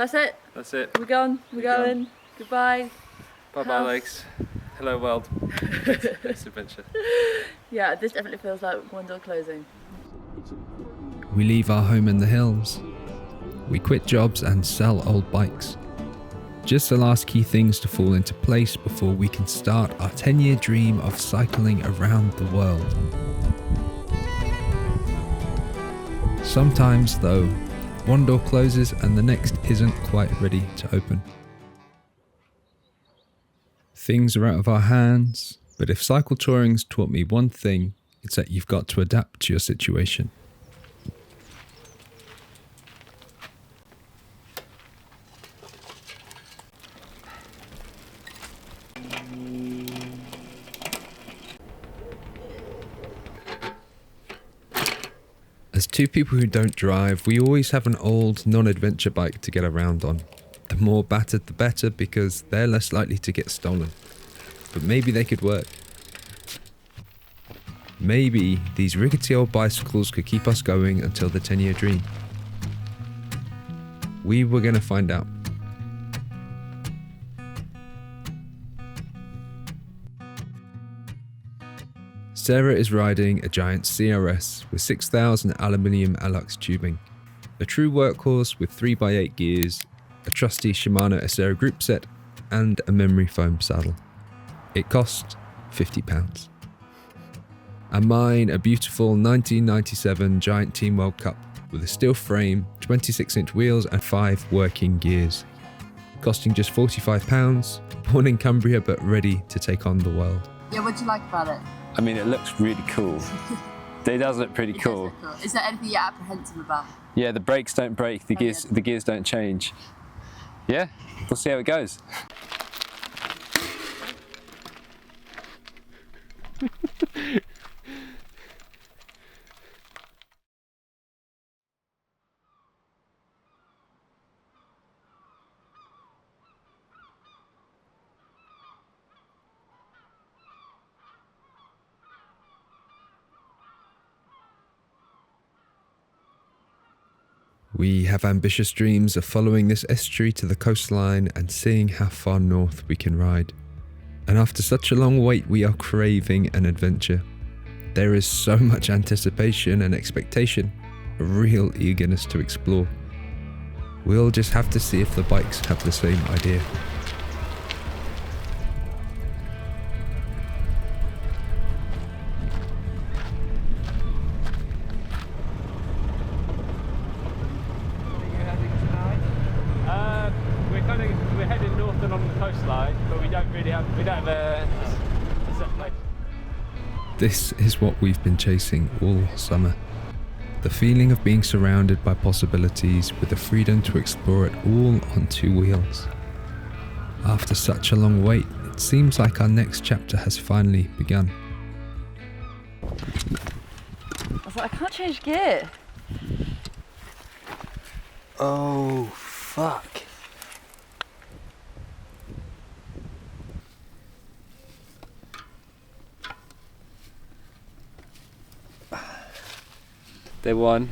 That's it. That's it. We're gone. We're going. Goodbye. Bye-bye, legs. Hello, world. Next adventure. Yeah, this definitely feels like one door closing. We leave our home in the hills. We quit jobs and sell old bikes. Just the last key things to fall into place before we can start our 10-year dream of cycling around the world. Sometimes, though, one door closes and the next isn't quite ready to open. Things are out of our hands, but if cycle touring's taught me one thing, it's that you've got to adapt to your situation. As two people who don't drive, we always have an old, non-adventure bike to get around on. The more battered the better, because they're less likely to get stolen. But maybe they could work. Maybe these rickety old bicycles could keep us going until the 10-year dream. We were going to find out. Sarah is riding a giant CRS with 6,000 aluminium Alux tubing, a true workhorse with 3x8 gears, a trusty Shimano Acera group set, and a memory foam saddle. It cost £50. And mine, a beautiful 1997 Giant Team World Cup with a steel frame, 26-inch wheels and 5 working gears. Costing just £45, born in Cumbria but ready to take on the world. Yeah, what do you like about it? I mean, it looks really cool. It does look pretty cool. Is there anything you're apprehensive about? Yeah, the brakes don't break, the gears don't change. Yeah, we'll see how it goes. We have ambitious dreams of following this estuary to the coastline and seeing how far north we can ride. And after such a long wait, we are craving an adventure. There is so much anticipation and expectation, a real eagerness to explore. We'll just have to see if the bikes have the same idea. We're heading north along the coastline, but we don't have a set place. This is what we've been chasing all summer. The feeling of being surrounded by possibilities with the freedom to explore it all on 2 wheels. After such a long wait, it seems like our next chapter has finally begun. I was like, I can't change gear. Oh, fuck. Day one,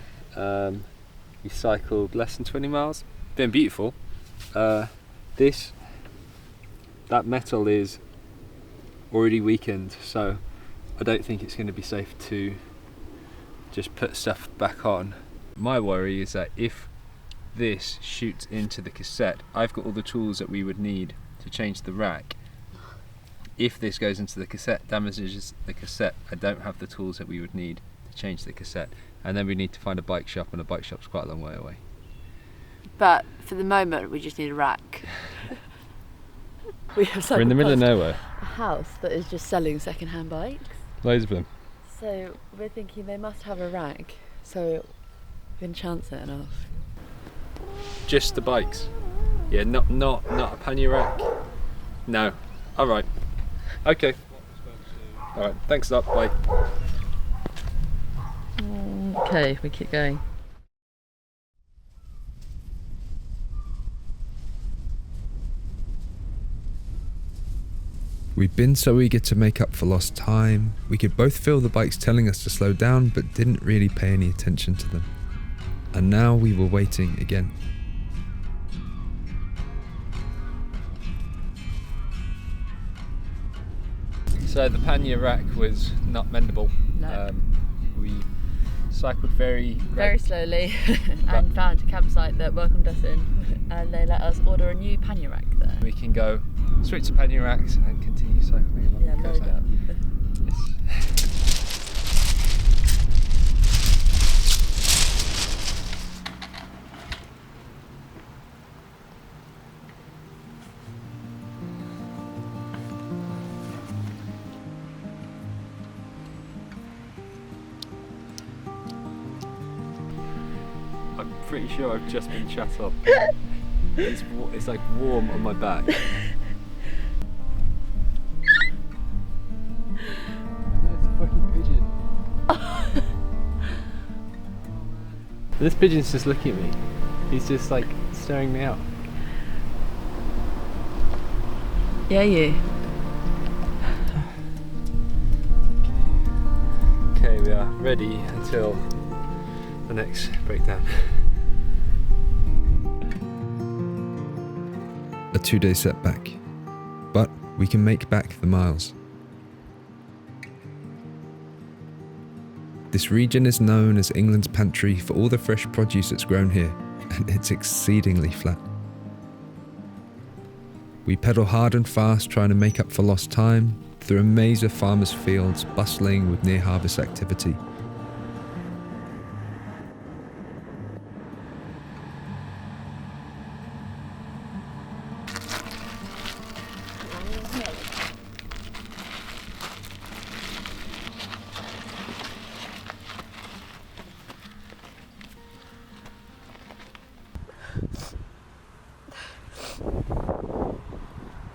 we cycled less than 20 miles. Been beautiful. That metal is already weakened, so I don't think it's going to be safe to just put stuff back on. My worry is that if this shoots into the cassette, I've got all the tools that we would need to change the rack. If this goes into the cassette, damages the cassette, I don't have the tools that we would need to change the cassette. And then we need to find a bike shop, and a bike shop's quite a long way away. But for the moment, we just need a rack. We're in the middle of nowhere. A house that is just selling second-hand bikes. Loads of them. So we're thinking they must have a rack, so we can chance it enough. Just the bikes. Yeah, not a pannier rack. No. All right. Okay. All right. Thanks a lot. Bye. Okay, we keep going. We'd been so eager to make up for lost time, we could both feel the bikes telling us to slow down but didn't really pay any attention to them. And now we were waiting again. So the pannier rack was not mendable. No. We cycled very slowly and found a campsite that welcomed us in, and they let us order a new pannier rack there. We can go switch to pannier racks and continue cycling along Yeah, the load coastline. up. Yes. I'm pretty sure I've just been shut up. It's like warm on my back. There's a fucking pigeon. This pigeon's just looking at me. He's just like staring me out. Yeah, you. Okay, we are ready until the next breakdown. A 2-day setback, but we can make back the miles. This region is known as England's pantry for all the fresh produce that's grown here, and it's exceedingly flat. We pedal hard and fast trying to make up for lost time through a maze of farmers' fields bustling with near harvest activity.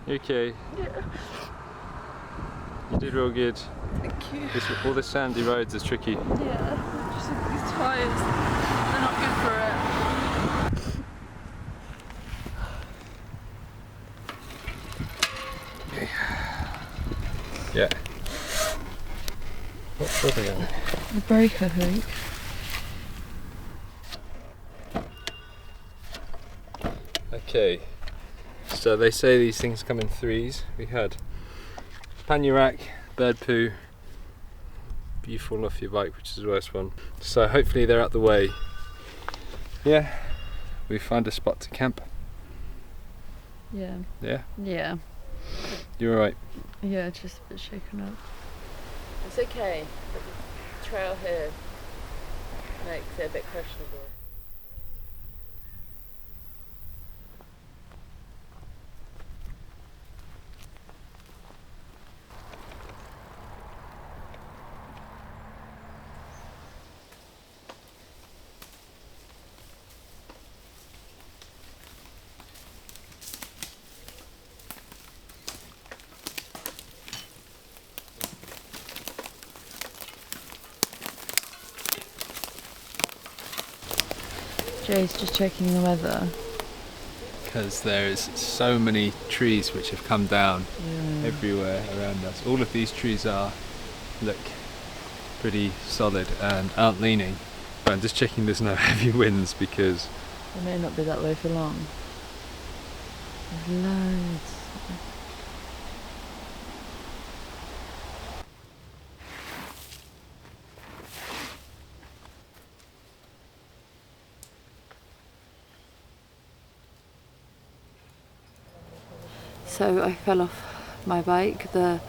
You okay? Yeah. You did real good. Thank you. All the sandy roads is tricky. Yeah, just these tyres, they're not good for it. Yeah. What's stopping it? The brake, I think. Okay. So they say these things come in threes. We had pannier rack, bird poo, you fall off your bike, which is the worst one. So hopefully they're out the way. Yeah, we find a spot to camp. Yeah. Yeah, Yeah. you're alright. Yeah, just a bit shaken up. It's okay, but the trail here makes it a bit questionable. Jay's just checking the weather. Because there's so many trees which have come down Yeah. everywhere around us. All of these trees look pretty solid and aren't leaning. But I'm just checking there's no heavy winds because It may not be that way for long. There's loads. So I fell off my bike. The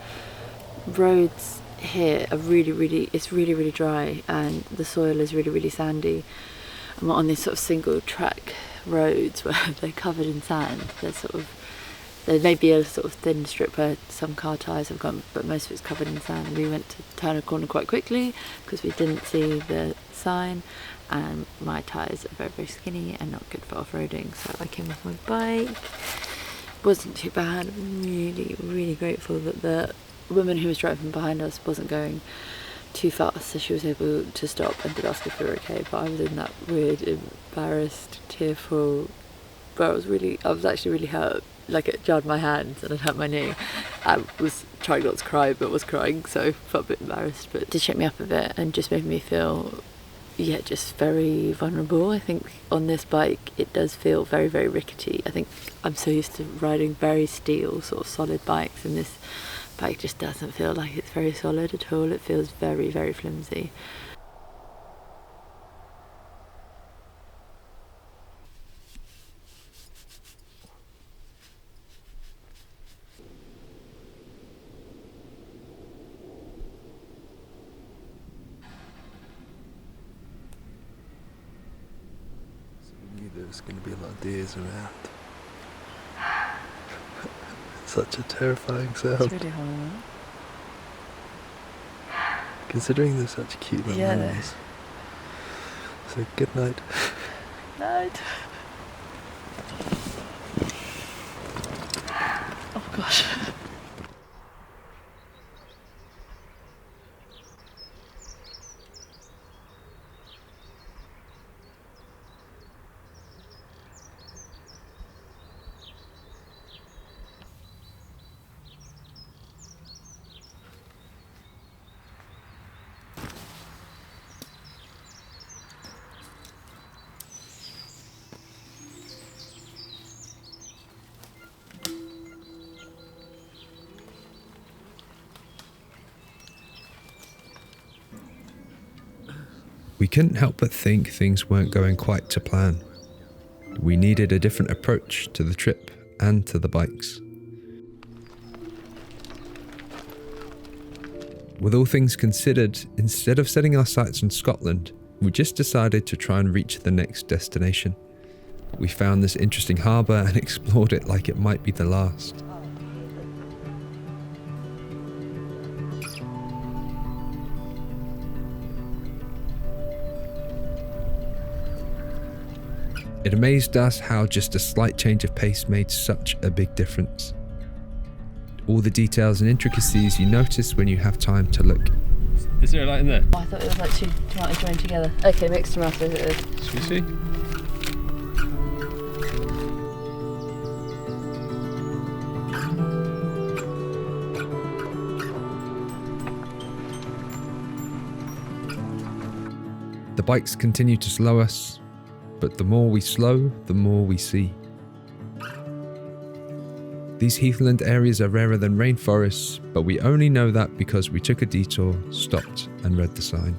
roads here are it's really dry, and the soil is really sandy. I'm on these sort of single track roads where they're covered in sand. There may be a sort of thin strip where some car tyres have gone, but most of it's covered in sand. We went to turn a corner quite quickly because we didn't see the sign, and my tyres are very skinny and not good for off-roading, so I came off my bike. Wasn't too bad. I'm really grateful that the woman who was driving behind us wasn't going too fast, so she was able to stop and did ask if we were okay. But I was in that weird, embarrassed, tearful, where I was actually really hurt. Like, it jarred my hands and it hurt my knee. I was trying not to cry but was crying, so I felt a bit embarrassed, but it did shake me up a bit and just made me feel just very vulnerable. I think on this bike it does feel very rickety. I think I'm so used to riding very steel, sort of solid bikes, and this bike just doesn't feel like it's very solid at all. It feels very, very flimsy. There's going to be a lot of deers around. Such a terrifying sound. It's really horrible. Considering they're such cute little animals. So good night. Night. Oh gosh. We couldn't help but think things weren't going quite to plan. We needed a different approach to the trip and to the bikes. With all things considered, instead of setting our sights on Scotland, we just decided to try and reach the next destination. We found this interesting harbour and explored it like it might be the last. It amazed us how just a slight change of pace made such a big difference. All the details and intricacies you notice when you have time to look. Is there a light in there? Oh, I thought it was like two tomatoes joined together. Okay, mixed tomatoes it is. Should we see? The bikes continue to slow us, but the more we slow, the more we see. These heathland areas are rarer than rainforests, but we only know that because we took a detour, stopped and read the sign.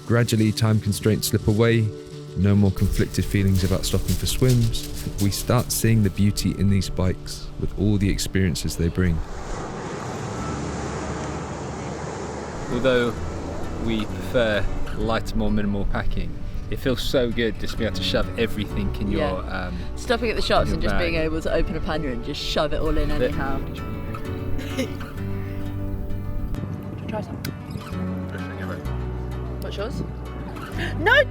Gradually, time constraints slip away. No more conflicted feelings about stopping for swims. We start seeing the beauty in these bikes with all the experiences they bring. Although we prefer lighter, more minimal packing, it feels so good just to be able to shove everything in your Stopping at the shops your and just bag. being able to open a pannier and just shove it all in anyhow. Try some. What's yours? No!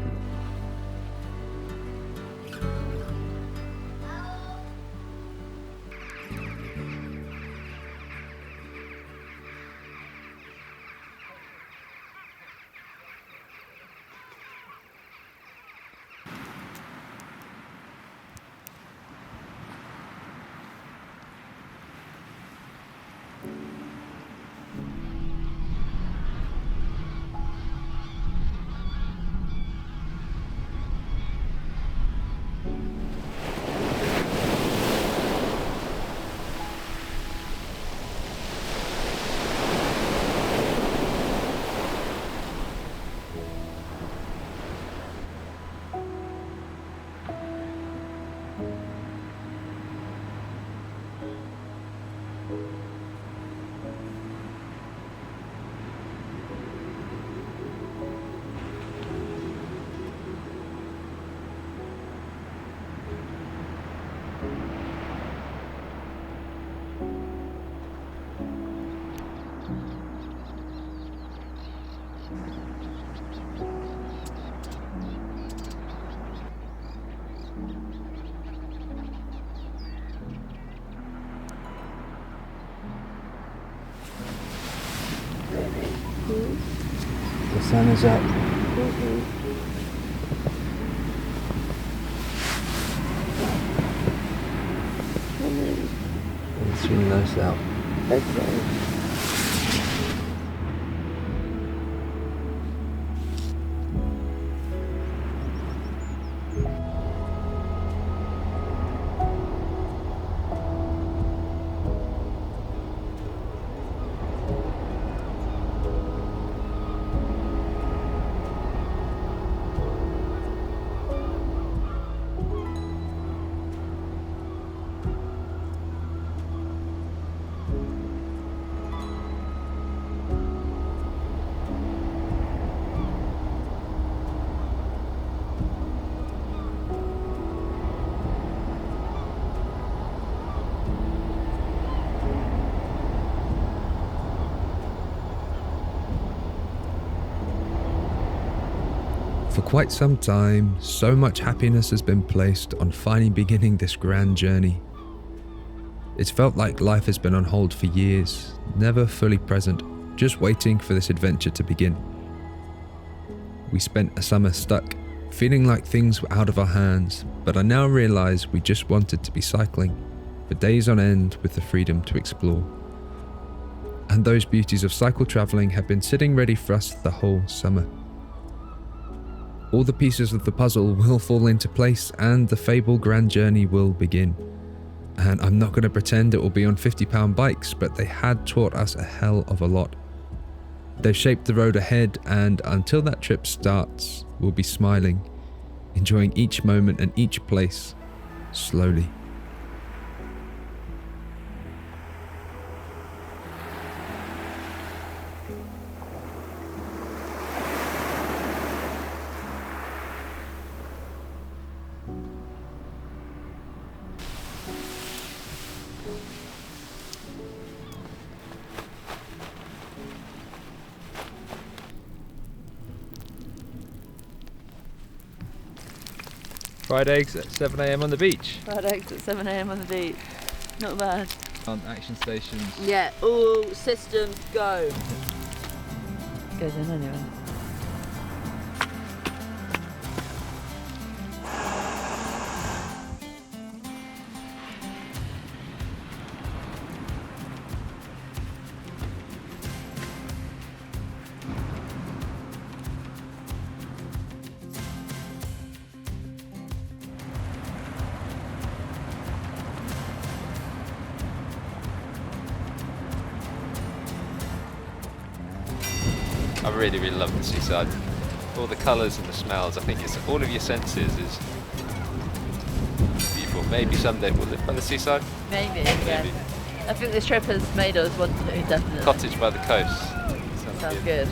The sun is up. It's really nice out. Okay. For quite some time, so much happiness has been placed on finally beginning this grand journey. It's felt like life has been on hold for years, never fully present, just waiting for this adventure to begin. We spent a summer stuck, feeling like things were out of our hands, but I now realise we just wanted to be cycling, for days on end with the freedom to explore. And those beauties of cycle travelling have been sitting ready for us the whole summer. All the pieces of the puzzle will fall into place and the fabled grand journey will begin. And I'm not going to pretend it will be on £50 bikes, but they had taught us a hell of a lot. They've shaped the road ahead, and until that trip starts, we'll be smiling, enjoying each moment and each place, slowly. Fried eggs at 7 AM on the beach. Fried eggs at 7 AM on the beach. Not bad. On action stations. Yeah, all systems go. Goes in anyway. I really, really love the seaside. All the colours and the smells. I think it's all of your senses is beautiful. Maybe someday we'll live by the seaside. Maybe, yeah. I think this trip has made us want to, definitely. Cottage by the coast. Sounds good.